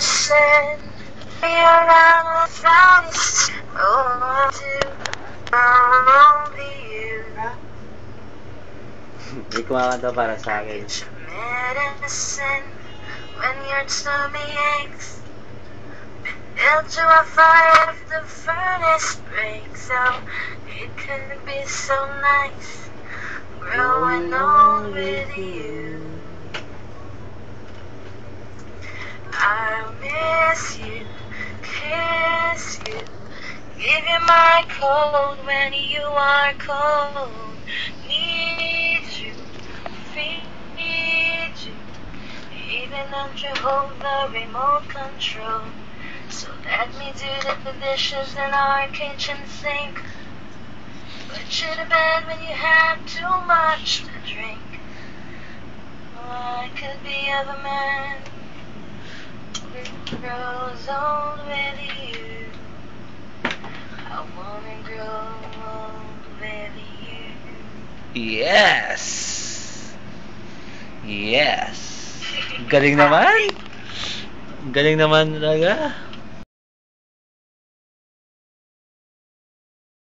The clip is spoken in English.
said you're around without us. Oh, I'll be you. May kumakanta para sa akin. Get your medicine when your tummy aches. Build to a fire if the furnace breaks. Oh, it could be so nice growing old with you. I'll miss you, kiss you, give you my cold when you are cold. Need you, feed you, even under hold the remote control. So let me do the dishes in our kitchen sink. Put you to bed when you have too much to drink. Oh, I could be other man. Grows old with you. I wanna grow old with you. Yes! Yes! Galing naman! Galing naman talaga.